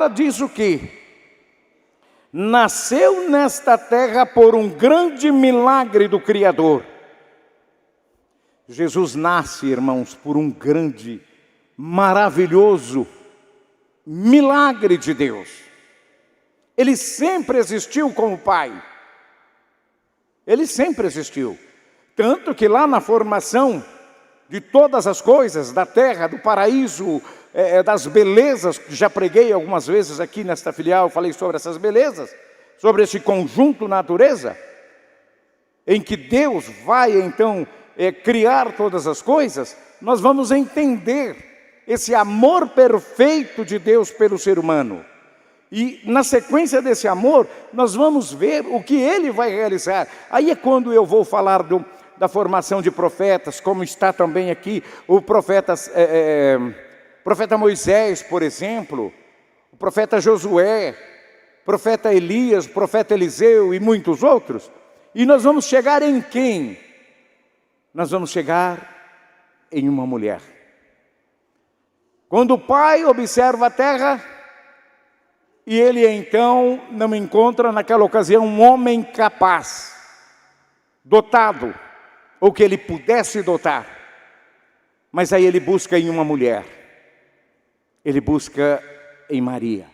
diz o quê? Nasceu nesta terra por um grande milagre do Criador. Jesus nasce, irmãos, por um grande, maravilhoso milagre de Deus. Ele sempre existiu como Pai. Ele sempre existiu. Tanto que lá na formação de todas as coisas, da terra, do paraíso, das belezas, que já preguei algumas vezes aqui nesta filial, falei sobre essas belezas, sobre esse conjunto natureza, em que Deus vai então criar todas as coisas, nós vamos entender esse amor perfeito de Deus pelo ser humano. E na sequência desse amor, nós vamos ver o que Ele vai realizar. Aí é quando eu vou falar da formação de profetas, como está também aqui o profeta Moisés, por exemplo, o profeta Josué, o profeta Elias, o profeta Eliseu e muitos outros. E nós vamos chegar em quem? Nós vamos chegar em uma mulher. Quando o pai observa a terra, e ele então não encontra naquela ocasião um homem capaz, dotado, ou que ele pudesse dotar. Mas aí ele busca em uma mulher. Ele busca em Maria.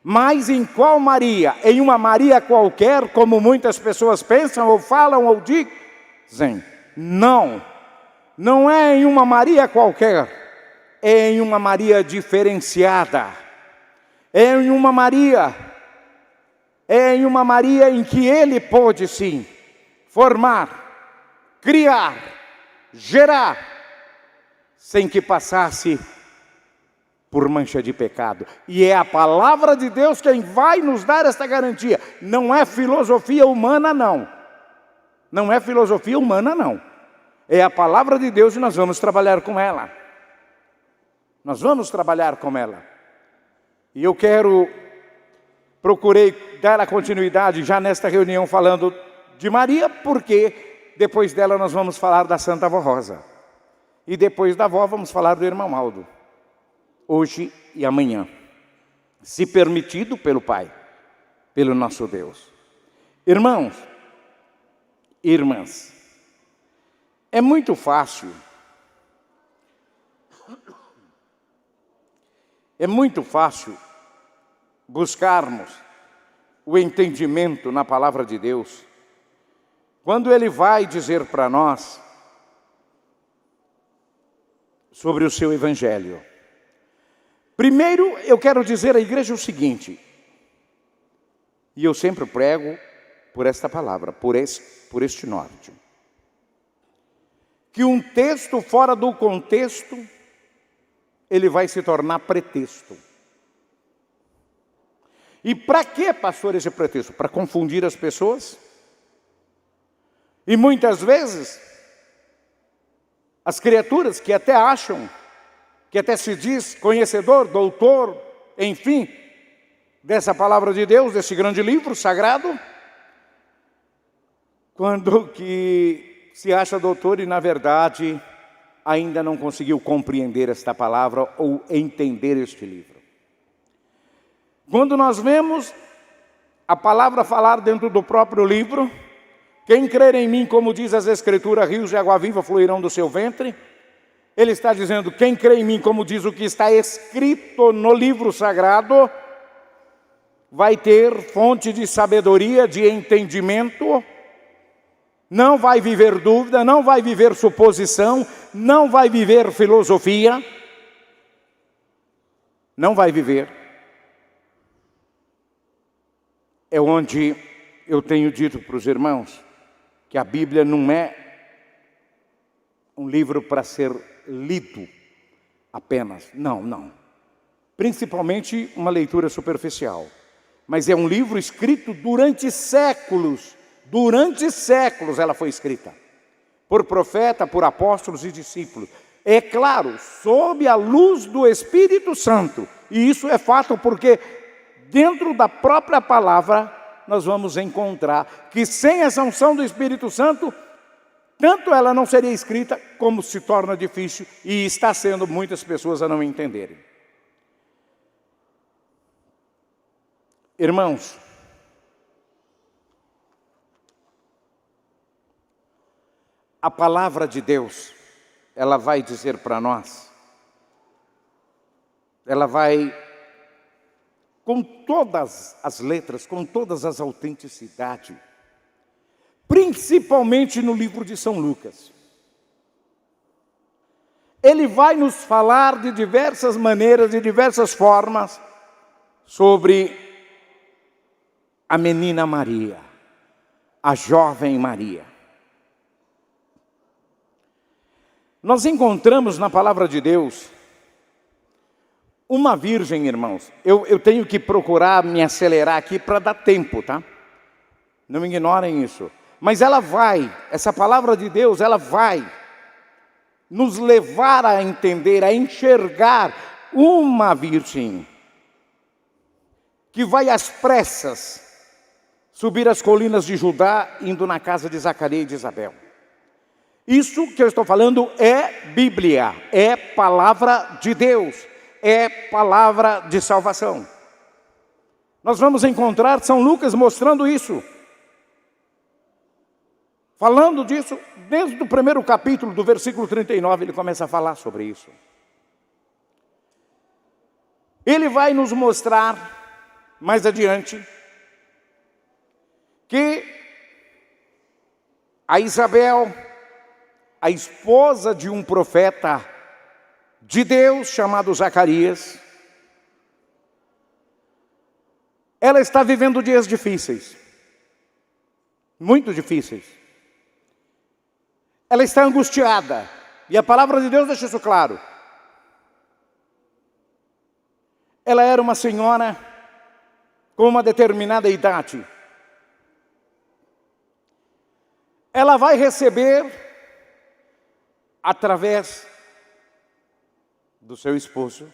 Mas em qual Maria? Em uma Maria qualquer, como muitas pessoas pensam, ou falam, ou dizem. Não. Não é em uma Maria qualquer. É em uma Maria diferenciada. É em uma Maria em que Ele pôde sim formar, criar, gerar, sem que passasse por mancha de pecado. E é a palavra de Deus quem vai nos dar esta garantia. Não é filosofia humana, não. Não é filosofia humana, não. É a palavra de Deus e nós vamos trabalhar com ela. Nós vamos trabalhar com ela. E eu procurei dar a continuidade já nesta reunião falando de Maria, porque depois dela nós vamos falar da Santa Avó Rosa. E depois da avó vamos falar do irmão Aldo. Hoje e amanhã. Se permitido pelo Pai, pelo nosso Deus. Irmãos, irmãs, é muito fácil. É muito fácil buscarmos o entendimento na palavra de Deus, quando Ele vai dizer para nós sobre o seu Evangelho. Primeiro, eu quero dizer à igreja o seguinte, e eu sempre prego por esta palavra, por este norte, que um texto fora do contexto, ele vai se tornar pretexto. E para que, pastor, esse pretexto? Para confundir as pessoas? E muitas vezes, as criaturas que até acham, que até se diz conhecedor, doutor, enfim, dessa palavra de Deus, desse grande livro sagrado, quando que se acha doutor e na verdade ainda não conseguiu compreender esta palavra ou entender este livro. Quando nós vemos a palavra falar dentro do próprio livro, quem crer em mim, como diz as Escrituras, rios de água viva fluirão do seu ventre. Ele está dizendo, quem crê em mim, como diz o que está escrito no livro sagrado, vai ter fonte de sabedoria, de entendimento, não vai viver dúvida, não vai viver suposição, não vai viver filosofia, não vai viver. É onde eu tenho dito para os irmãos que a Bíblia não é um livro para ser lido apenas. Não. Principalmente uma leitura superficial. Mas é um livro escrito durante séculos. Durante séculos ela foi escrita. Por profeta, por apóstolos e discípulos. É claro, sob a luz do Espírito Santo. E isso é fato porque dentro da própria palavra nós vamos encontrar que sem essa unção do Espírito Santo, tanto ela não seria escrita, como se torna difícil, e está sendo muitas pessoas a não entenderem. Irmãos, a palavra de Deus, ela vai dizer para nós, ela vai, com todas as letras, com todas as autenticidades, principalmente no livro de São Lucas. Ele vai nos falar de diversas maneiras, de diversas formas, sobre a menina Maria, a jovem Maria. Nós encontramos na palavra de Deus uma virgem, irmãos. Eu tenho que procurar me acelerar aqui para dar tempo, tá? Não me ignorem isso. Mas essa palavra de Deus, ela vai nos levar a entender, a enxergar uma virgem que vai às pressas subir as colinas de Judá, indo na casa de Zacarias e de Isabel. Isso que eu estou falando é Bíblia, é palavra de Deus, é palavra de salvação. Nós vamos encontrar São Lucas mostrando isso. Falando disso, desde o primeiro capítulo, do versículo 39, ele começa a falar sobre isso. Ele vai nos mostrar, mais adiante, que a Isabel, a esposa de um profeta de Deus chamado Zacarias, ela está vivendo dias difíceis, muito difíceis. Ela está angustiada, e a palavra de Deus deixa isso claro. Ela era uma senhora com uma determinada idade. Ela vai receber, através do seu esposo,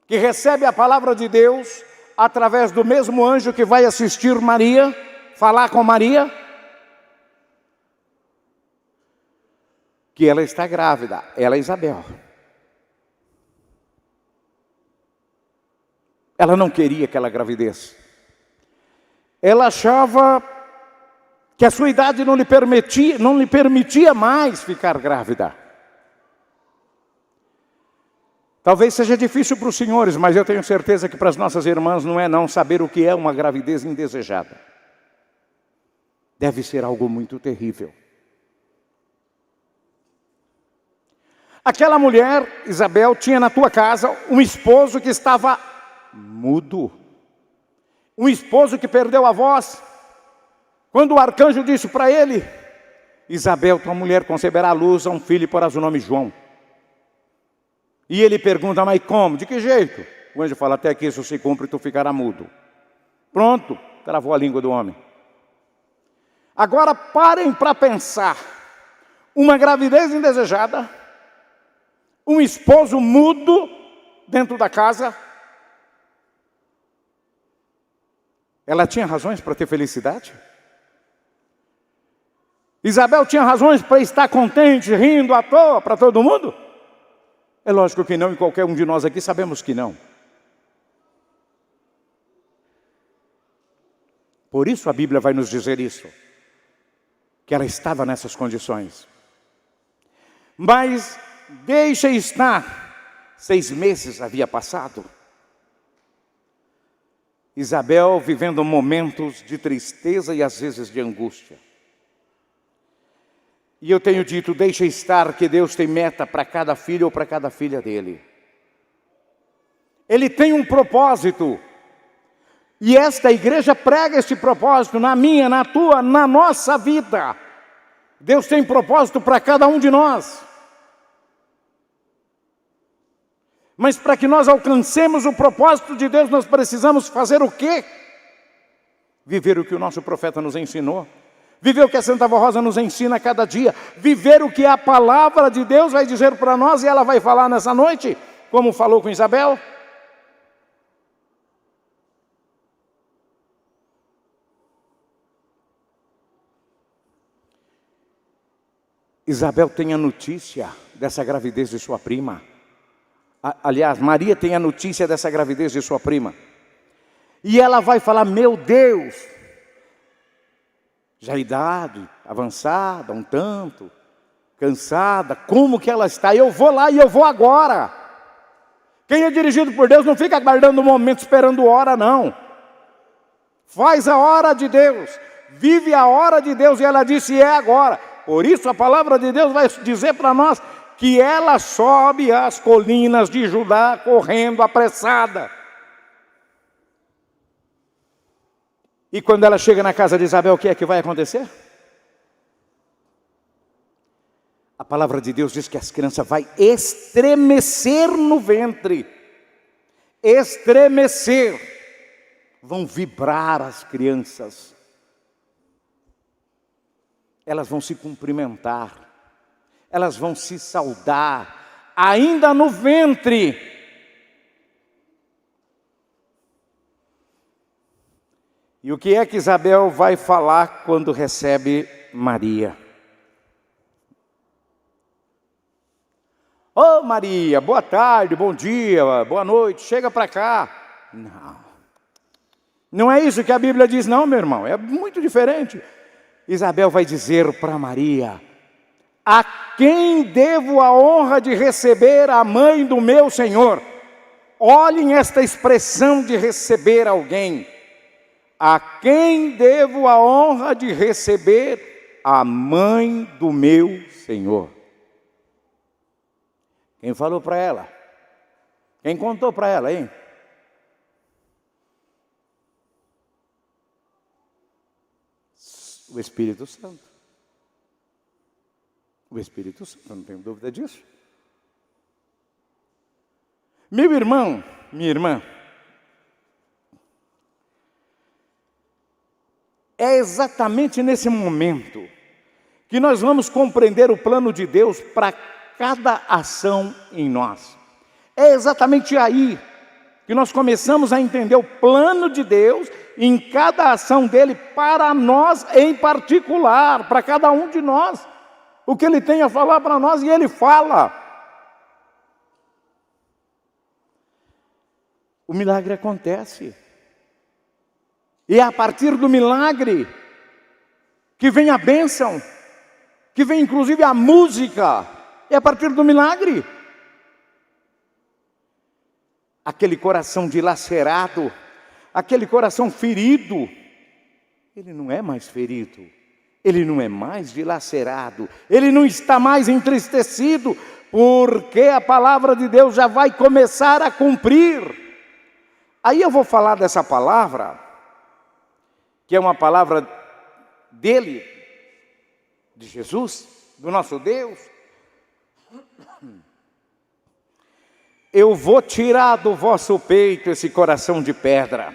que recebe a palavra de Deus, através do mesmo anjo que vai assistir Maria, falar com Maria, que ela está grávida, ela é Isabel. Ela não queria aquela gravidez. Ela achava que a sua idade não lhe permitia mais ficar grávida. Talvez seja difícil para os senhores, mas eu tenho certeza que para as nossas irmãs não é não saber o que é uma gravidez indesejada. Deve ser algo muito terrível. Aquela mulher, Isabel, tinha na tua casa um esposo que estava mudo. Um esposo que perdeu a voz. Quando o arcanjo disse para ele: Isabel, tua mulher conceberá à luz a um filho e porás o nome João. E ele pergunta: mas como? De que jeito? O anjo fala: até que isso se cumpre, tu ficará mudo. Pronto, travou a língua do homem. Agora parem para pensar. Uma gravidez indesejada, um esposo mudo dentro da casa. Ela tinha razões para ter felicidade? Isabel tinha razões para estar contente, rindo à toa para todo mundo? É lógico que não, e qualquer um de nós aqui sabemos que não. Por isso a Bíblia vai nos dizer isso, que ela estava nessas condições. Mas deixa estar, 6 meses havia passado. Isabel vivendo momentos de tristeza e às vezes de angústia. E eu tenho dito, deixa estar, que Deus tem meta para cada filho ou para cada filha dele. Ele tem um propósito. E esta igreja prega esse propósito na minha, na tua, na nossa vida. Deus tem propósito para cada um de nós. Mas para que nós alcancemos o propósito de Deus, nós precisamos fazer o quê? Viver o que o nosso profeta nos ensinou. Viver o que a Santa Vó Rosa nos ensina a cada dia. Viver o que a palavra de Deus vai dizer para nós, e ela vai falar nessa noite, como falou com Isabel. Isabel tem a notícia dessa gravidez de sua prima. Aliás, Maria tem a notícia dessa gravidez de sua prima. E ela vai falar: meu Deus, já idade avançada, um tanto, cansada, como que ela está? Eu vou lá e eu vou agora. Quem é dirigido por Deus não fica aguardando o momento, esperando hora, não. Faz a hora de Deus, vive a hora de Deus, e ela disse: é agora. Por isso a palavra de Deus vai dizer para nós que ela sobe as colinas de Judá correndo apressada. E quando ela chega na casa de Isabel, o que é que vai acontecer? A palavra de Deus diz que as crianças vai estremecer no ventre. Estremecer. Vão vibrar as crianças. Elas vão se cumprimentar. Elas vão se saudar. Ainda no ventre. E o que é que Isabel vai falar quando recebe Maria? Ô Maria, boa tarde, bom dia, boa noite, chega para cá. Não é isso que a Bíblia diz não, meu irmão, é muito diferente. Isabel vai dizer para Maria: a quem devo a honra de receber a mãe do meu Senhor? Olhem esta expressão de receber alguém. A quem devo a honra de receber a mãe do meu Senhor? Quem falou para ela? Quem contou para ela, hein? O Espírito Santo. O Espírito Santo, não tenho dúvida disso. Meu irmão, minha irmã, é exatamente nesse momento que nós vamos compreender o plano de Deus para cada ação em nós. É exatamente aí que nós começamos a entender o plano de Deus em cada ação dele para nós em particular, para cada um de nós. O que ele tem a falar para nós, e ele fala. O milagre acontece. E é a partir do milagre que vem a bênção, que vem inclusive a música. É a partir do milagre. Aquele coração dilacerado, aquele coração ferido, ele não é mais ferido, ele não é mais dilacerado, ele não está mais entristecido, porque a palavra de Deus já vai começar a cumprir. Aí eu vou falar dessa palavra, que é uma palavra dele, de Jesus, do nosso Deus. Eu vou tirar do vosso peito esse coração de pedra.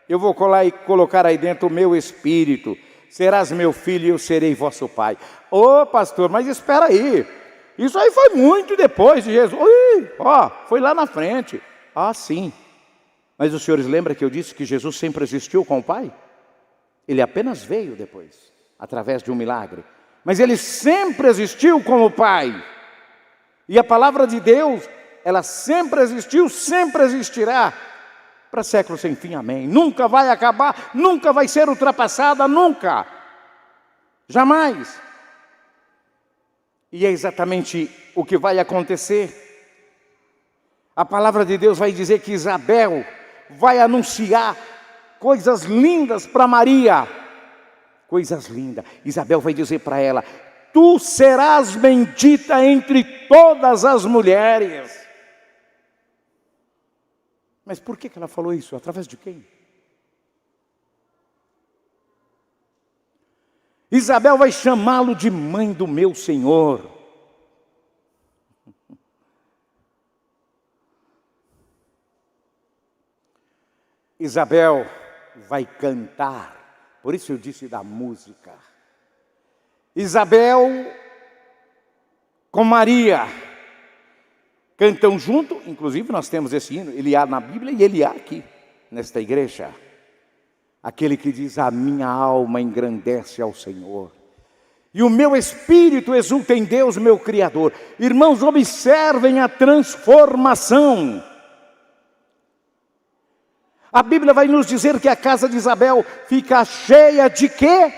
Eu vou colocar aí dentro o meu espírito. Serás meu filho e eu serei vosso pai. Ô pastor, mas espera aí. Isso aí foi muito depois de Jesus. Foi lá na frente. Ah, sim. Mas os senhores lembram que eu disse que Jesus sempre existiu com o Pai? Ele apenas veio depois, através de um milagre. Mas ele sempre existiu com o Pai. E a palavra de Deus, ela sempre existiu, sempre existirá, para séculos sem fim, amém. Nunca vai acabar, nunca vai ser ultrapassada, nunca. Jamais. E é exatamente o que vai acontecer. A palavra de Deus vai dizer que Isabel vai anunciar coisas lindas para Maria. Coisas lindas. Isabel vai dizer para ela: tu serás bendita entre todas as mulheres. Mas por que ela falou isso? Através de quem? Isabel vai chamá-lo de mãe do meu Senhor. Isabel vai cantar, por isso eu disse da música. Isabel com Maria cantam junto, inclusive nós temos esse hino, ele há na Bíblia e ele há aqui, nesta igreja. Aquele que diz: a minha alma engrandece ao Senhor, E o meu espírito exulta em Deus, meu Criador. Irmãos, observem a transformação. A Bíblia vai nos dizer que a casa de Isabel fica cheia de quê?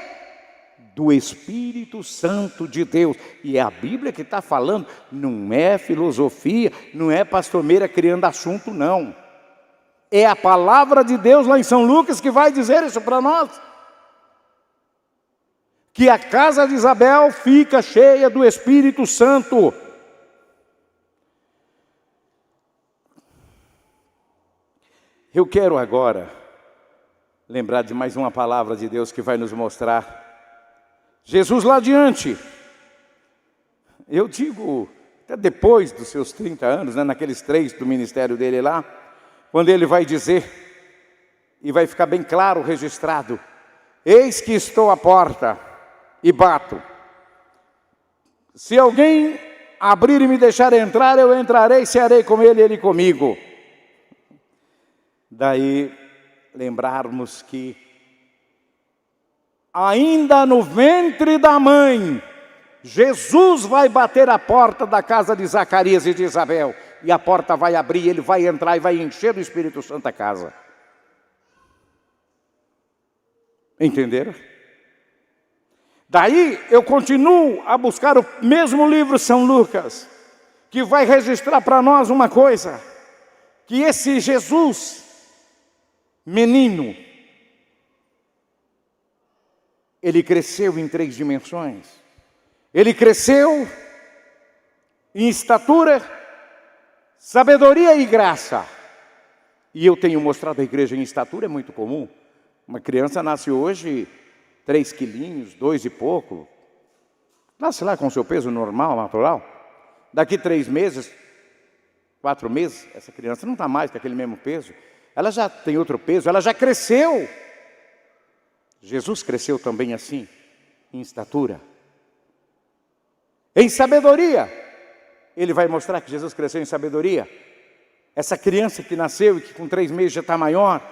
Do Espírito Santo de Deus. E é a Bíblia que está falando, não é filosofia, não é pastor Meira criando assunto, não. É a palavra de Deus lá em São Lucas que vai dizer isso para nós. Que a casa de Isabel fica cheia do Espírito Santo. Eu quero agora lembrar de mais uma palavra de Deus que vai nos mostrar Jesus lá adiante. Eu digo, até depois dos seus 30 anos, naqueles 3 do ministério dele lá, quando ele vai dizer, e vai ficar bem claro registrado: eis que estou à porta e bato. Se alguém abrir e me deixar entrar, eu entrarei e cearei com ele e ele comigo. Daí lembrarmos que ainda no ventre da mãe, Jesus vai bater a porta da casa de Zacarias e de Isabel. E a porta vai abrir, ele vai entrar e vai encher do Espírito Santo a casa. Entenderam? Daí eu continuo a buscar o mesmo livro São Lucas, que vai registrar para nós uma coisa, que esse Jesus, menino, ele cresceu em 3 dimensões. Ele cresceu em estatura, sabedoria e graça. E eu tenho mostrado à igreja em estatura, é muito comum. Uma criança nasce hoje 3 quilinhos, 2 e pouco. Nasce lá com o seu peso normal, natural. Daqui 3 meses, 4 meses, essa criança não está mais com aquele mesmo peso. Ela já tem outro peso, ela já cresceu. Jesus cresceu também assim, em estatura. Em sabedoria. Ele vai mostrar que Jesus cresceu em sabedoria. Essa criança que nasceu e que com 3 meses já está maior,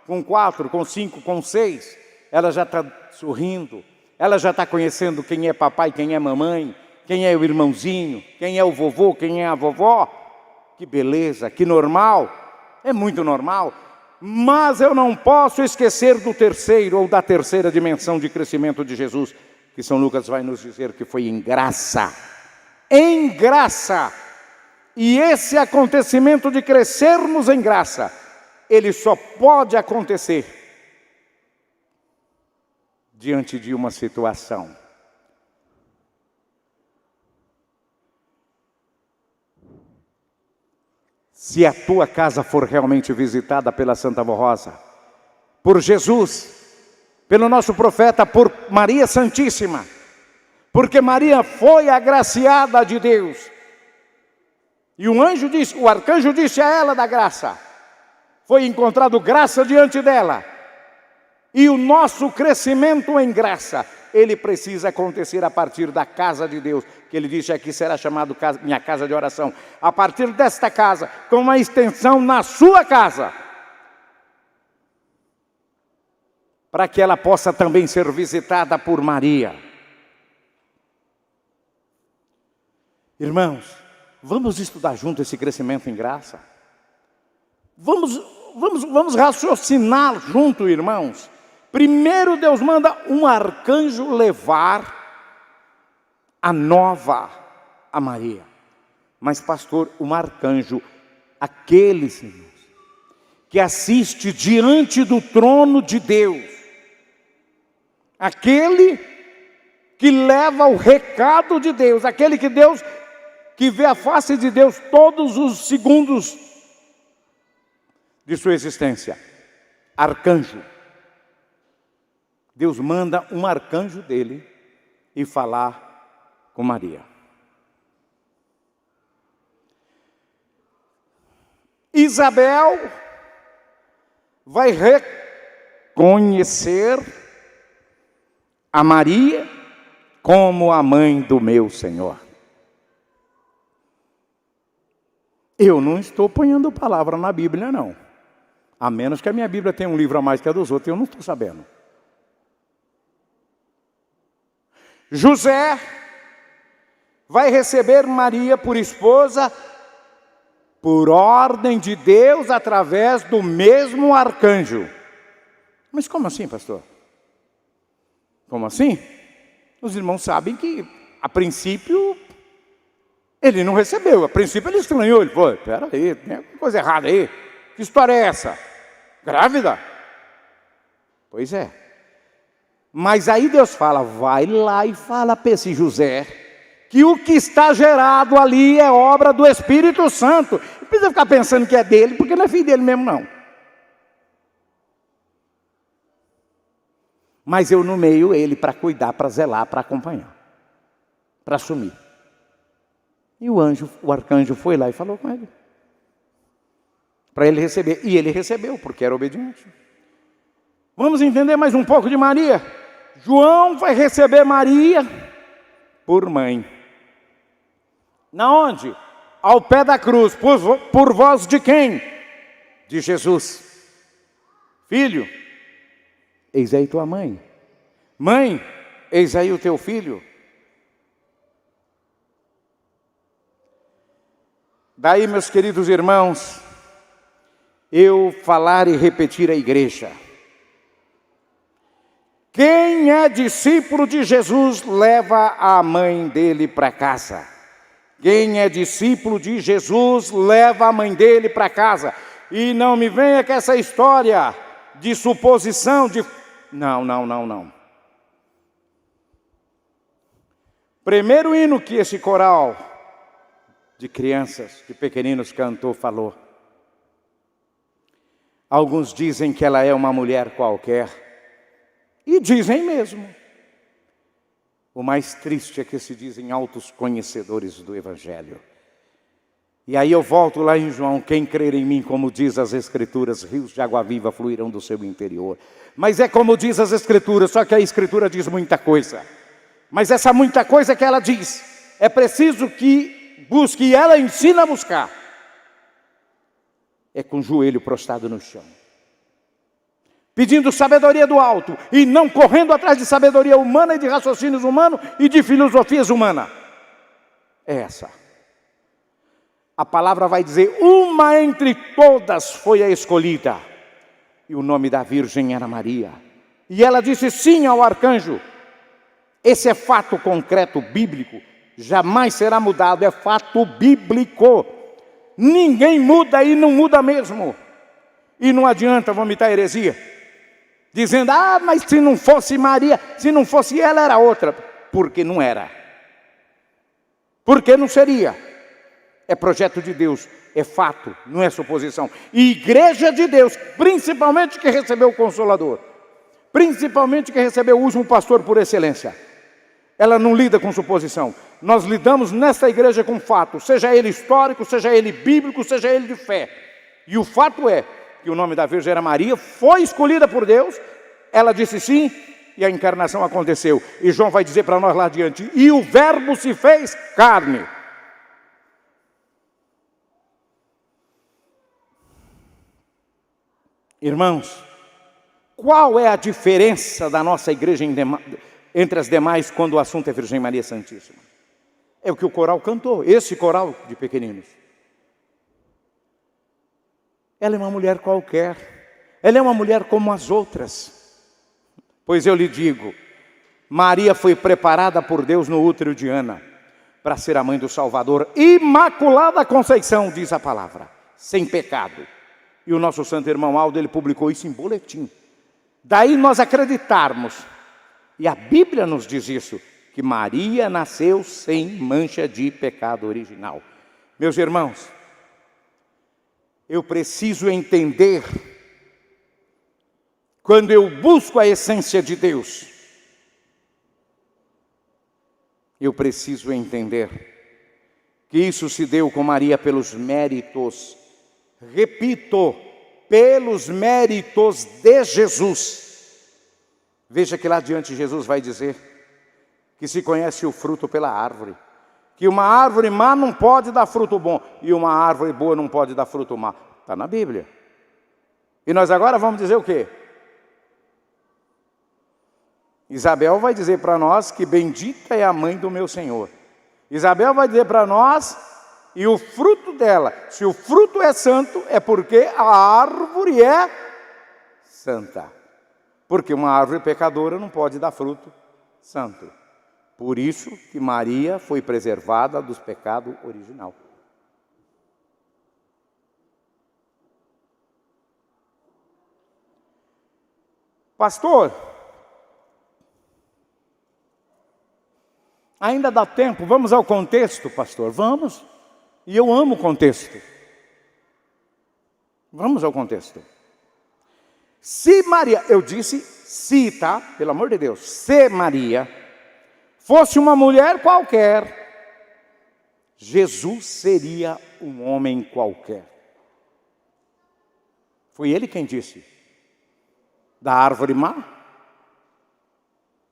com 4, com 5, com 6, ela já está sorrindo, ela já está conhecendo quem é papai, quem é mamãe, quem é o irmãozinho, quem é o vovô, quem é a vovó. Que beleza, que normal. É muito normal, mas eu não posso esquecer do terceiro ou da terceira dimensão de crescimento de Jesus, que São Lucas vai nos dizer que foi em graça. Em graça. E esse acontecimento de crescermos em graça, ele só pode acontecer diante de uma situação. Se a tua casa for realmente visitada pela Santa Rosa, por Jesus, pelo nosso profeta, por Maria Santíssima, porque Maria foi agraciada de Deus. E o arcanjo disse a ela da graça, foi encontrado graça diante dela. E o nosso crescimento em graça, ele precisa acontecer a partir da casa de Deus, que ele disse aqui será chamado minha casa de oração. A partir desta casa, com uma extensão na sua casa, para que ela possa também ser visitada por Maria. Irmãos, vamos estudar junto esse crescimento em graça? Vamos raciocinar junto, irmãos. Primeiro Deus manda um arcanjo levar a nova a Maria. Mas pastor, um arcanjo, aqueles irmãos, que assiste diante do trono de Deus, aquele que leva o recado de Deus, aquele que vê a face de Deus todos os segundos de sua existência. Arcanjo. Deus manda um arcanjo dele e falar com Maria. Isabel vai reconhecer a Maria como a mãe do meu Senhor. Eu não estou ponhando palavra na Bíblia, não. A menos que a minha Bíblia tenha um livro a mais que a dos outros, eu não estou sabendo. José vai receber Maria por esposa por ordem de Deus através do mesmo arcanjo. Mas como assim, pastor? Como assim? Os irmãos sabem que, a princípio, ele não recebeu. A princípio ele estranhou. Ele falou, peraí, tem alguma coisa errada aí. Que história é essa? Grávida? Pois é. Mas aí Deus fala, vai lá e fala para esse José que o que está gerado ali é obra do Espírito Santo. Não precisa ficar pensando que é dele, porque não é filho dele mesmo, não. Mas eu nomeio ele para cuidar, para zelar, para acompanhar, para assumir. E o arcanjo foi lá e falou com ele, para ele receber. E ele recebeu, porque era obediente. Vamos entender mais um pouco de Maria. João vai receber Maria por mãe. Na onde? Ao pé da cruz. Por voz de quem? De Jesus. Filho, eis aí tua mãe. Mãe, eis aí o teu filho. Daí, meus queridos irmãos, eu falar e repetir à igreja. Quem é discípulo de Jesus leva a mãe dele para casa. Quem é discípulo de Jesus leva a mãe dele para casa. E não me venha com essa história de suposição de... Não. Primeiro hino que esse coral de crianças, de pequeninos cantou, falou. Alguns dizem que ela é uma mulher qualquer. E dizem mesmo. O mais triste é que se dizem altos conhecedores do Evangelho. E aí eu volto lá em João, quem crer em mim, como diz as Escrituras, rios de água viva fluirão do seu interior. Mas é como diz as Escrituras, só que a Escritura diz muita coisa. Mas essa muita coisa que ela diz, é preciso que busque, e ela ensina a buscar. É com o joelho prostrado no chão. Pedindo sabedoria do alto, e não correndo atrás de sabedoria humana e de raciocínios humanos e de filosofias humanas. É essa. A palavra vai dizer, uma entre todas foi a escolhida. E o nome da virgem era Maria. E ela disse sim ao arcanjo. Esse é fato concreto bíblico, jamais será mudado, é fato bíblico. Ninguém muda e não muda mesmo. E não adianta vomitar heresia. Dizendo, mas se não fosse Maria, se não fosse ela, era outra. Porque não era. Porque não seria. É projeto de Deus, é fato, não é suposição. E igreja de Deus, principalmente que recebeu o Consolador, principalmente que recebeu o último pastor por excelência, ela não lida com suposição. Nós lidamos nesta igreja com fato, seja ele histórico, seja ele bíblico, seja ele de fé. E o fato é que o nome da Virgem era Maria, foi escolhida por Deus, ela disse sim, e a encarnação aconteceu. E João vai dizer para nós lá adiante, e o verbo se fez carne. Irmãos, qual é a diferença da nossa igreja entre as demais quando o assunto é Virgem Maria Santíssima? É o que o coral cantou, esse coral de pequeninos. Ela é uma mulher qualquer, ela é uma mulher como as outras. Pois eu lhe digo, Maria foi preparada por Deus no útero de Ana, para ser a mãe do Salvador, imaculada conceição, diz a palavra, sem pecado. E o nosso santo irmão Aldo, ele publicou isso em boletim. Daí nós acreditarmos, e a Bíblia nos diz isso, que Maria nasceu sem mancha de pecado original. Meus irmãos, eu preciso entender, quando eu busco a essência de Deus, eu preciso entender que isso se deu com Maria pelos méritos, repito, pelos méritos de Jesus. Veja que lá adiante Jesus vai dizer que se conhece o fruto pela árvore, que uma árvore má não pode dar fruto bom, e uma árvore boa não pode dar fruto má. Está na Bíblia. E nós agora vamos dizer o quê? Isabel vai dizer para nós que bendita é a mãe do meu Senhor. Isabel vai dizer para nós, e o fruto dela, se o fruto é santo, é porque a árvore é santa. Porque uma árvore pecadora não pode dar fruto santo. Por isso que Maria foi preservada dos pecados original. Pastor, ainda dá tempo, vamos ao contexto, pastor, vamos. E eu amo o contexto. Vamos ao contexto. Se Maria, eu disse se, tá? Pelo amor de Deus, se Maria fosse uma mulher qualquer, Jesus seria um homem qualquer. Foi ele quem disse. Da árvore má,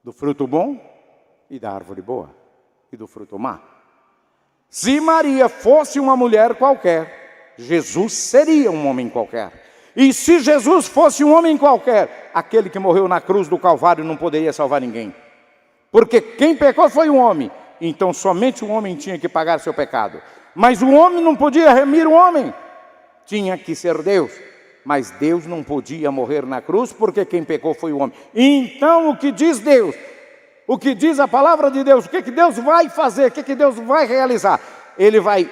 do fruto bom e da árvore boa e do fruto má. Se Maria fosse uma mulher qualquer, Jesus seria um homem qualquer. E se Jesus fosse um homem qualquer, aquele que morreu na cruz do Calvário não poderia salvar ninguém. Porque quem pecou foi um homem. Então somente o homem tinha que pagar seu pecado. Mas o homem não podia remir o homem. Tinha que ser Deus. Mas Deus não podia morrer na cruz porque quem pecou foi o homem. Então o que diz Deus? O que diz a palavra de Deus? O que Deus vai fazer? O que Deus vai realizar? Ele vai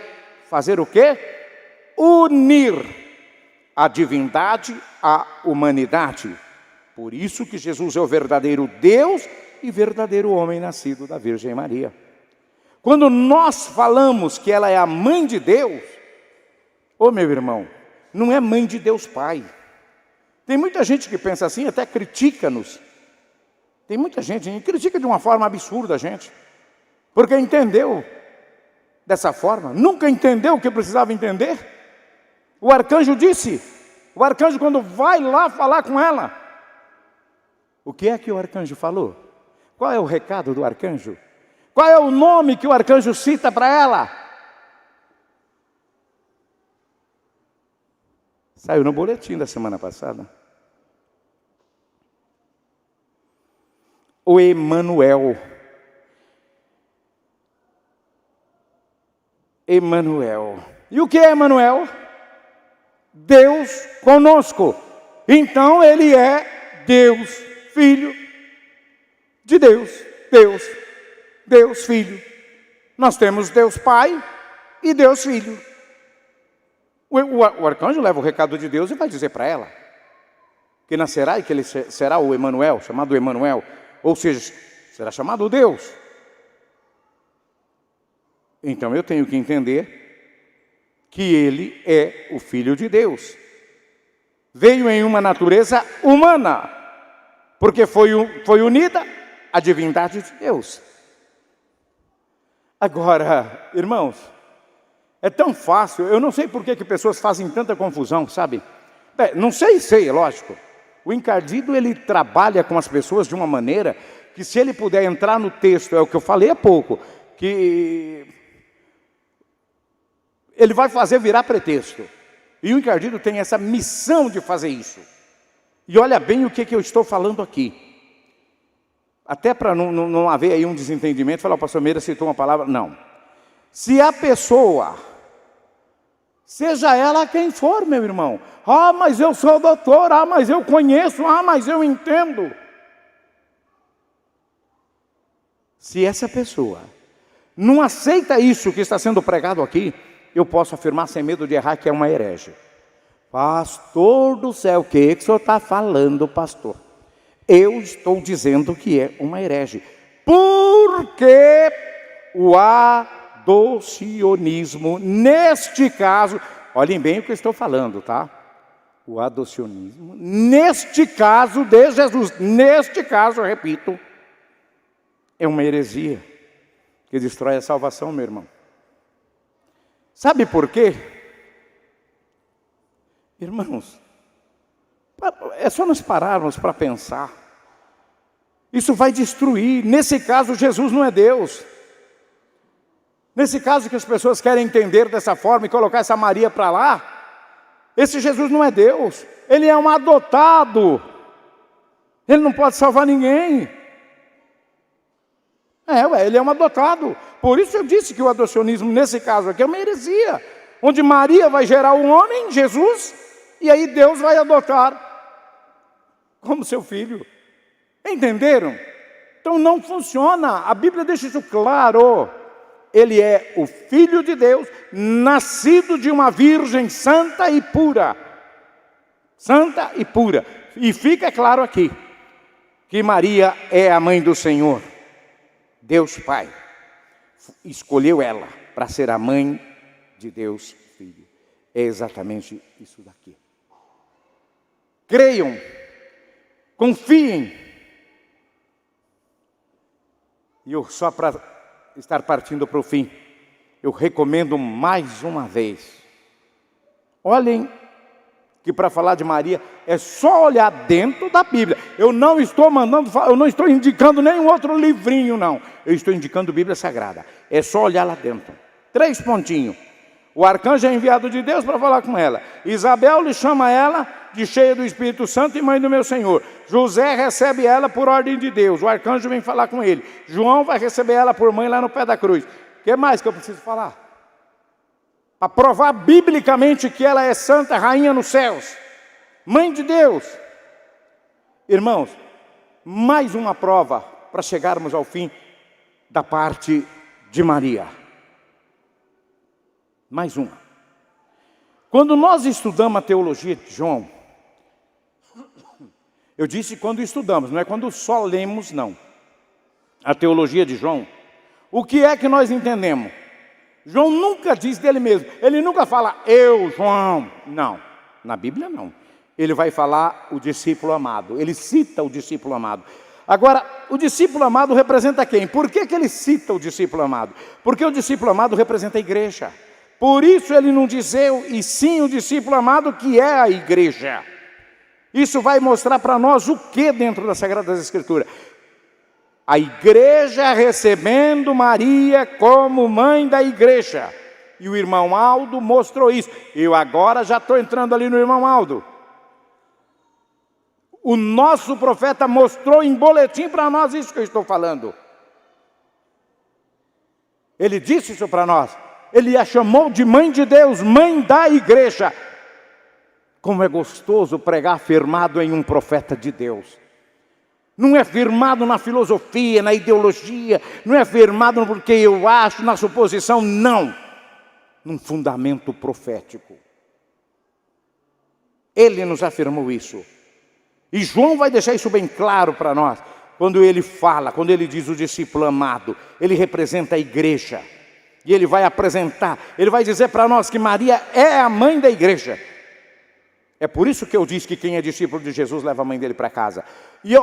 fazer o quê? Unir a divindade à humanidade. Por isso que Jesus é o verdadeiro Deus e verdadeiro homem nascido da Virgem Maria. Quando nós falamos que ela é a mãe de Deus, ô meu irmão, não é mãe de Deus Pai. Tem muita gente que pensa assim, até critica-nos. Tem muita gente que critica de uma forma absurda a gente, porque entendeu dessa forma, nunca entendeu o que precisava entender. O arcanjo disse, o arcanjo quando vai lá falar com ela, o que é que o arcanjo falou? Qual é o recado do arcanjo? Qual é o nome que o arcanjo cita para ela? Saiu no boletim da semana passada. O Emanuel. Emanuel. E o que é Emanuel? Deus conosco. Então ele é Deus, Filho de Deus. Deus, Filho. Nós temos Deus Pai e Deus Filho. O arcanjo leva o recado de Deus e vai dizer para ela que nascerá e que ele será o Emanuel, chamado Emanuel, ou seja, será chamado Deus. Então eu tenho que entender que ele é o Filho de Deus. Veio em uma natureza humana, porque foi unida à divindade de Deus. Agora, irmãos, é tão fácil, eu não sei por que pessoas fazem tanta confusão, sabe? Não sei, é lógico. O encardido, ele trabalha com as pessoas de uma maneira que se ele puder entrar no texto, é o que eu falei há pouco, que ele vai fazer virar pretexto. E o encardido tem essa missão de fazer isso. E olha bem o que eu estou falando aqui. Até para não haver aí um desentendimento, falar, o pastor Meira citou uma palavra, não. Se a pessoa, seja ela quem for, meu irmão, mas eu sou doutor, mas eu conheço, mas eu entendo. Se essa pessoa não aceita isso que está sendo pregado aqui, eu posso afirmar sem medo de errar que é uma herege. Pastor do céu, o que o senhor está falando, pastor? Eu estou dizendo que é uma herege. Porque o adocionismo, neste caso, olhem bem o que eu estou falando, tá? O adocionismo, neste caso de Jesus, neste caso, eu repito, é uma heresia que destrói a salvação, meu irmão. Sabe por quê? Irmãos, é só nós pararmos para pensar. Isso vai destruir. Nesse caso, Jesus não é Deus. Nesse caso que as pessoas querem entender dessa forma e colocar essa Maria para lá, esse Jesus não é Deus. Ele é um adotado. Ele não pode salvar ninguém. Ele é um adotado. Por isso eu disse que o adocionismo, nesse caso aqui, é uma heresia. Onde Maria vai gerar um homem, Jesus, e aí Deus vai adotar como seu filho. Entenderam? Então não funciona. A Bíblia deixa isso claro. Ele é o Filho de Deus, nascido de uma virgem santa e pura. Santa e pura. E fica claro aqui, que Maria é a mãe do Senhor. Deus Pai escolheu ela para ser a mãe de Deus Filho. É exatamente isso daqui. Creiam, confiem. E eu, só para estar partindo para o fim, eu recomendo mais uma vez. Olhem que para falar de Maria é só olhar dentro da Bíblia. Eu não estou indicando nenhum outro livrinho, não. Eu estou indicando Bíblia Sagrada. É só olhar lá dentro. 3 pontinhos. O arcanjo é enviado de Deus para falar com ela. Isabel lhe chama ela de cheia do Espírito Santo e mãe do meu Senhor. José recebe ela por ordem de Deus. O arcanjo vem falar com ele. João vai receber ela por mãe lá no pé da cruz. O que mais que eu preciso falar? Para provar biblicamente que ela é santa, rainha nos céus, mãe de Deus. Irmãos, mais uma prova para chegarmos ao fim da parte de Maria. Mais uma. Quando nós estudamos a teologia de João, eu disse quando estudamos, não é quando só lemos, não. A teologia de João, o que é que nós entendemos? João nunca diz dele mesmo, ele nunca fala, eu, João. Não, na Bíblia não. Ele vai falar o discípulo amado, ele cita o discípulo amado. Agora, o discípulo amado representa quem? Por que ele cita o discípulo amado? Porque o discípulo amado representa a igreja. Por isso ele não diz eu, e sim o discípulo amado, que é a igreja. Isso vai mostrar para nós o que dentro das Sagradas Escrituras? A igreja recebendo Maria como mãe da igreja. E o irmão Aldo mostrou isso. Eu agora já estou entrando ali no irmão Aldo. O nosso profeta mostrou em boletim para nós isso que eu estou falando. Ele disse isso para nós. Ele a chamou de mãe de Deus, mãe da igreja. Como é gostoso pregar firmado em um profeta de Deus. Não é firmado na filosofia, na ideologia, não é firmado porque eu acho, na suposição, não. Num fundamento profético. Ele nos afirmou isso. E João vai deixar isso bem claro para nós. Quando ele fala, quando ele diz o discípulo amado, ele representa a igreja. E ele vai apresentar, ele vai dizer para nós que Maria é a mãe da igreja. É por isso que eu disse que quem é discípulo de Jesus leva a mãe dele para casa. E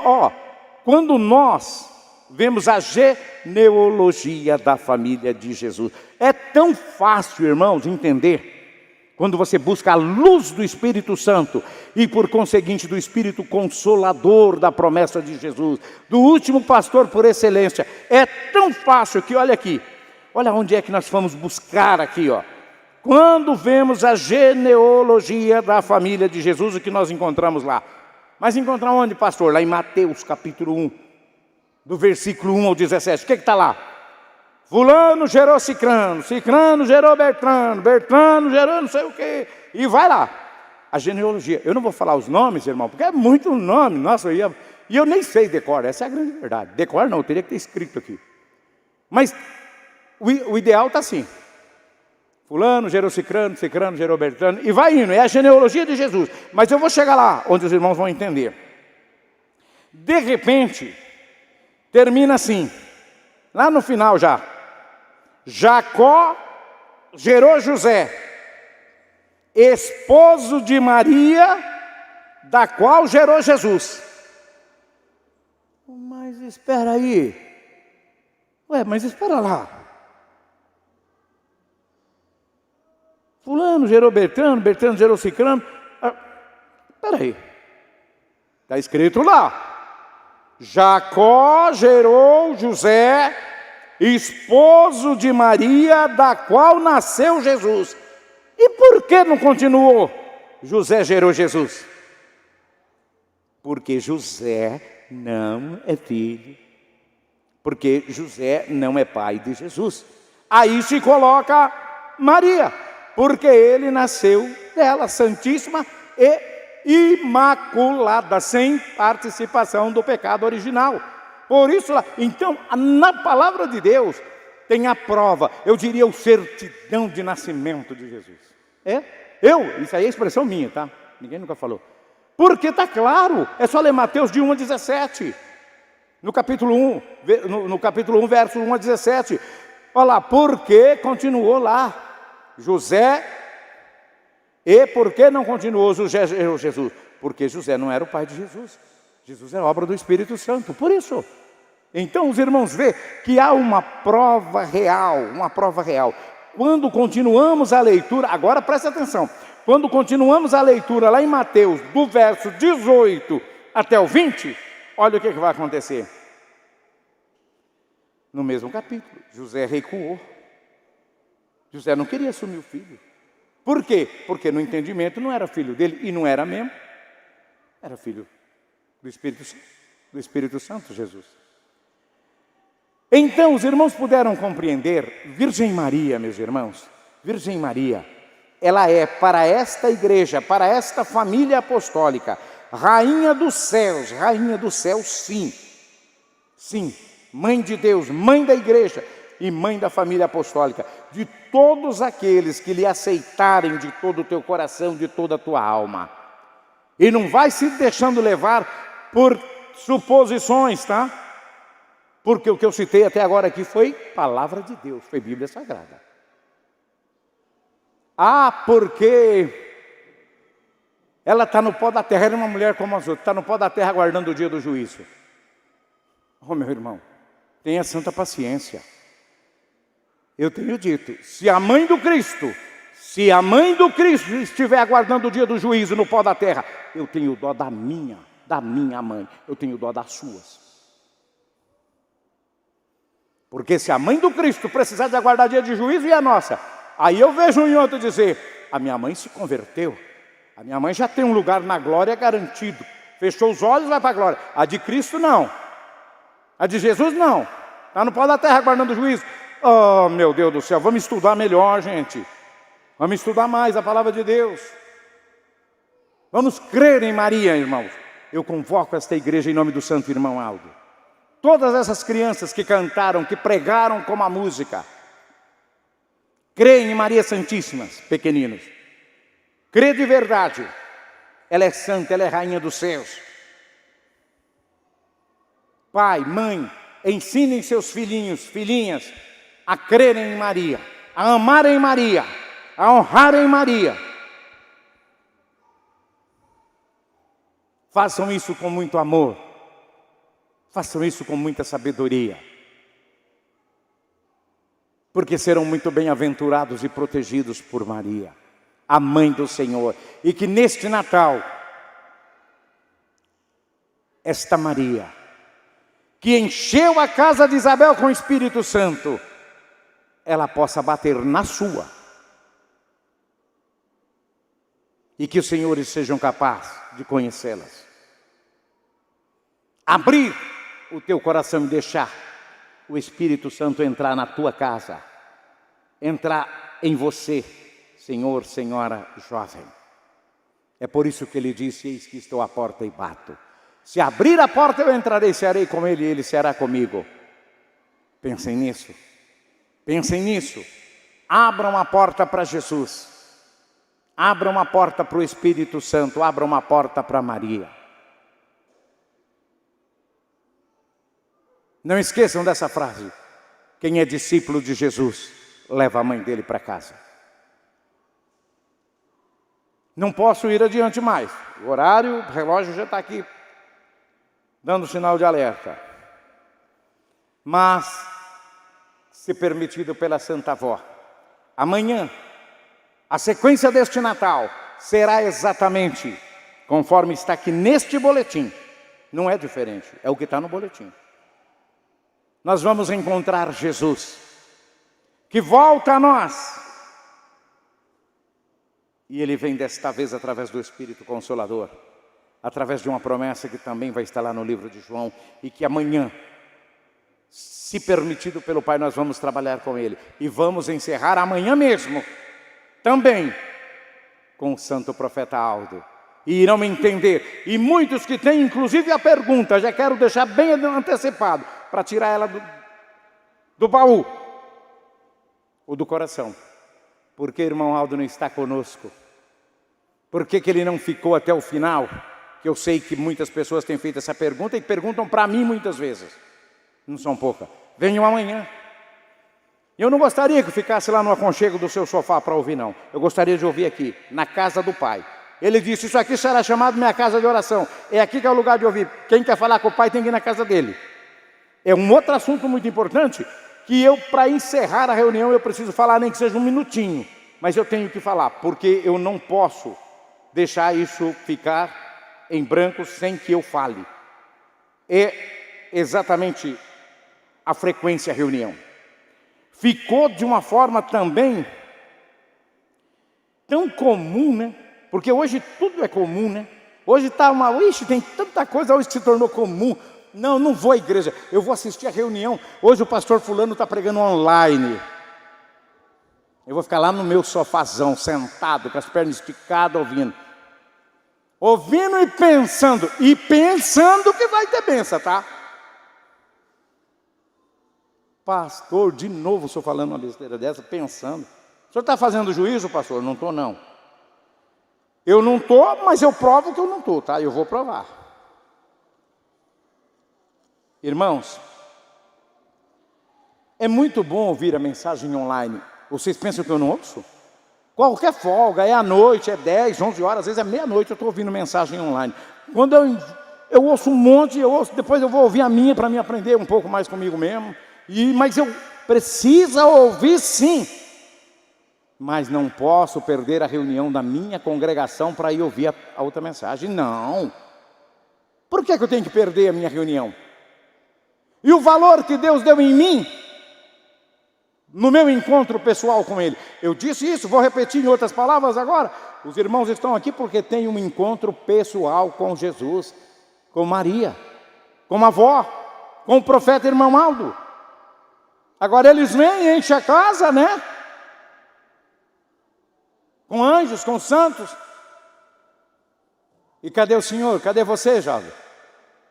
quando nós vemos a genealogia da família de Jesus, é tão fácil, irmãos, entender. Quando você busca a luz do Espírito Santo e por conseguinte do Espírito Consolador da promessa de Jesus, do último pastor por excelência, é tão fácil que, olha aqui, olha onde é que nós fomos buscar aqui, Quando vemos a genealogia da família de Jesus, o que nós encontramos lá? Mas encontramos onde, pastor? Lá em Mateus capítulo 1, do versículo 1 ao 17. O que está lá? Fulano gerou Cicrano, Cicrano gerou Bertrano, Bertrano gerou não sei o quê. E vai lá. A genealogia. Eu não vou falar os nomes, irmão, porque é muito nome. Nossa, e eu nem sei decor, essa é a grande verdade. Decor não, eu teria que ter escrito aqui. Mas o ideal está assim. Fulano gerou Cicrano, Cicrano gerou Bertrano. E vai indo, é a genealogia de Jesus. Mas eu vou chegar lá, onde os irmãos vão entender. De repente, termina assim. Lá no final já. Jacó gerou José, esposo de Maria, da qual gerou Jesus. Mas espera aí. Mas espera lá. Fulano gerou Bertrano, Bertrano gerou Cicrano. Espera aí. Está escrito lá. Jacó gerou José, esposo de Maria, da qual nasceu Jesus. E por que não continuou? José gerou Jesus. Porque José não é filho. porque José não é pai de Jesus. Aí se coloca Maria, porque ele nasceu dela, santíssima e imaculada, sem participação do pecado original. Por isso, então, na palavra de Deus, tem a prova, eu diria o certidão de nascimento de Jesus. Isso aí é expressão minha, tá? Ninguém nunca falou. Porque está claro, é só ler Mateus de 1 a 17. No capítulo 1, verso 1 a 17. Olha lá, porque continuou lá José, e por que não continuou Jesus? Porque José não era o pai de Jesus. Jesus é obra do Espírito Santo, por isso. Então os irmãos vê que há uma prova real, Quando continuamos a leitura, agora presta atenção, quando continuamos a leitura lá em Mateus, do verso 18 até o 20, olha o que vai acontecer. No mesmo capítulo, José recuou. José não queria assumir o filho. Por quê? Porque no entendimento não era filho dele, e não era mesmo. Era filho do Espírito Santo, Jesus. Então os irmãos puderam compreender, Virgem Maria, meus irmãos, Virgem Maria, ela é para esta igreja, para esta família apostólica, rainha dos céus, sim. Sim, mãe de Deus, mãe da igreja e mãe da família apostólica, de todos aqueles que lhe aceitarem de todo o teu coração, de toda a tua alma. E não vai se deixando levar por suposições, tá? Porque o que eu citei até agora aqui foi palavra de Deus, foi Bíblia Sagrada. Porque ela está no pó da terra, ela é uma mulher como as outras, está no pó da terra aguardando o dia do juízo. Meu irmão, tenha santa paciência. Eu tenho dito, se a mãe do Cristo estiver aguardando o dia do juízo no pó da terra, eu tenho dó da minha mãe, eu tenho dó das suas. Porque se a mãe do Cristo precisar de aguardar dia de juízo, e a nossa? Aí eu vejo um e outro dizer, a minha mãe se converteu, a minha mãe já tem um lugar na glória garantido, fechou os olhos e vai para a glória. A de Cristo não, a de Jesus não, está no pó da terra aguardando o juízo. Oh, meu Deus do céu, vamos estudar melhor, gente. Vamos estudar mais a palavra de Deus. Vamos crer em Maria, irmãos. Eu convoco esta igreja em nome do santo irmão Aldo. Todas essas crianças que cantaram, que pregaram como a música, creem em Maria Santíssima, pequeninos. Crê de verdade. Ela é santa, ela é rainha dos céus. Pai, mãe, ensinem seus filhinhos, filhinhas, a crerem em Maria, a amarem Maria, a honrarem Maria. Façam isso com muito amor. Façam isso com muita sabedoria. Porque serão muito bem-aventurados e protegidos por Maria, a mãe do Senhor. E que neste Natal, esta Maria, que encheu a casa de Isabel com o Espírito Santo, ela possa bater na sua. E que os senhores sejam capazes de conhecê-las. Abrir o teu coração e deixar o Espírito Santo entrar na tua casa, entrar em você, senhor, senhora jovem. É por isso que ele disse, eis que estou à porta e bato. Se abrir a porta eu entrarei, serei com ele e ele será comigo. Pensem nisso, pensem nisso. Abram a porta para Jesus, abram uma porta para o Espírito Santo, abram uma porta para Maria. Não esqueçam dessa frase, quem é discípulo de Jesus, leva a mãe dele para casa. Não posso ir adiante mais, o horário, o relógio já está aqui, dando sinal de alerta. Mas, se permitido pela Santa Avó, amanhã, a sequência deste Natal será exatamente conforme está aqui neste boletim. Não é diferente, é o que está no boletim. Nós vamos encontrar Jesus, que volta a nós. E Ele vem desta vez através do Espírito Consolador, através de uma promessa que também vai estar lá no livro de João, e que amanhã Se permitido pelo Pai, nós vamos trabalhar com Ele. E vamos encerrar amanhã mesmo, também, com o santo profeta Aldo. E irão entender. E muitos que têm, inclusive, a pergunta, já quero deixar bem antecipado, para tirar ela do baú, ou do coração. Por que irmão Aldo não está conosco? Por que ele não ficou até o final? Que eu sei que muitas pessoas têm feito essa pergunta e perguntam para mim muitas vezes. Não são poucas. Venham amanhã. Eu não gostaria que ficasse lá no aconchego do seu sofá para ouvir, não. Eu gostaria de ouvir aqui, na casa do Pai. Ele disse, isso aqui será chamado minha casa de oração. É aqui que é o lugar de ouvir. Quem quer falar com o Pai tem que ir na casa dele. É um outro assunto muito importante, que eu, para encerrar a reunião, eu preciso falar, nem que seja um minutinho. Mas eu tenho que falar, porque eu não posso deixar isso ficar em branco sem que eu fale. É exatamente a frequência da reunião. Ficou de uma forma também tão comum, né? Porque hoje tudo é comum, né? Hoje está ixi, tem tanta coisa hoje que se tornou comum. Não vou à igreja, eu vou assistir a reunião. Hoje o pastor fulano está pregando online. Eu vou ficar lá no meu sofazão, sentado, com as pernas esticadas, ouvindo. Ouvindo e pensando que vai ter bênção, tá? Pastor, de novo o senhor falando uma besteira dessa, pensando. O senhor está fazendo juízo, pastor? Não estou, não. Eu não estou, mas eu provo que eu não estou, tá? Eu vou provar. Irmãos, é muito bom ouvir a mensagem online. Vocês pensam que eu não ouço? Qualquer folga, é à noite, é 10, 11 horas, às vezes é meia-noite, eu estou ouvindo mensagem online. Quando eu ouço um monte, depois eu vou ouvir a minha para me aprender um pouco mais comigo mesmo. Mas eu preciso ouvir sim. Mas não posso perder a reunião da minha congregação para ir ouvir a outra mensagem. Não. Por que eu tenho que perder a minha reunião? E o valor que Deus deu em mim, no meu encontro pessoal com Ele. Eu disse isso, vou repetir em outras palavras agora. Os irmãos estão aqui porque têm um encontro pessoal com Jesus, com Maria, com a avó, com o profeta irmão Aldo. Agora eles vêm e enchem a casa, né? Com anjos, com santos. E cadê o Senhor? Cadê você, jovem?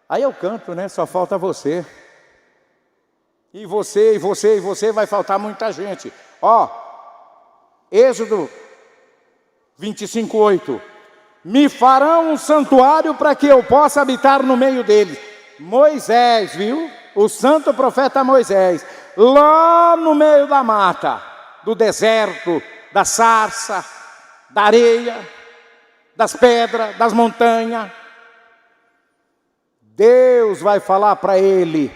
Aí eu canto, né? Só falta você. E você, e você, e você, vai faltar muita gente. Ó, Êxodo 25:8. Me farão um santuário para que eu possa habitar no meio deles. Moisés, viu? O santo profeta Moisés, lá no meio da mata, do deserto, da sarça, da areia, das pedras, das montanhas. Deus vai falar para ele,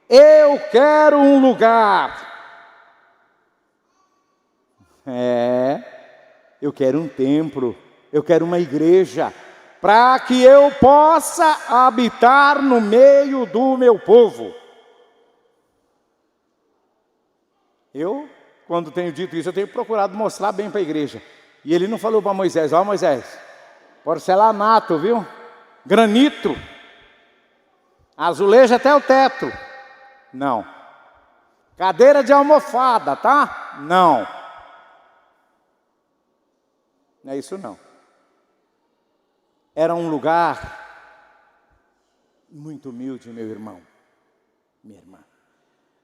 eu quero um lugar. Eu quero um templo, eu quero uma igreja, para que eu possa habitar no meio do meu povo. Eu, quando tenho dito isso, eu tenho procurado mostrar bem para a igreja. E ele não falou para Moisés, ó Moisés, porcelanato, viu? Granito, azulejo até o teto. Não. Cadeira de almofada, tá? Não. Não é isso não. Era um lugar muito humilde, meu irmão, minha irmã.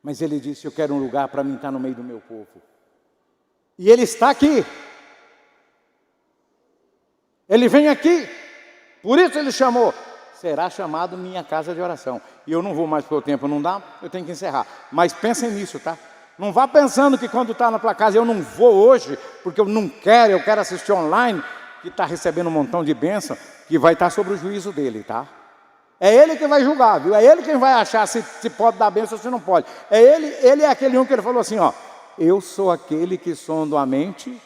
Mas ele disse, eu quero um lugar para mim estar no meio do meu povo. E ele está aqui. Ele vem aqui. Por isso ele chamou. Será chamado minha casa de oração. E eu não vou mais porque o tempo não dá, eu tenho que encerrar. Mas pensem nisso, tá? Não vá pensando que quando está na tua casa, eu não vou hoje, porque eu não quero, eu quero assistir online, que está recebendo um montão de bênção, que vai estar sobre o juízo dele, tá? É ele que vai julgar, viu? É ele quem vai achar se pode dar bênção ou se não pode. Ele é aquele um que ele falou assim, ó, eu sou aquele que sondo a mente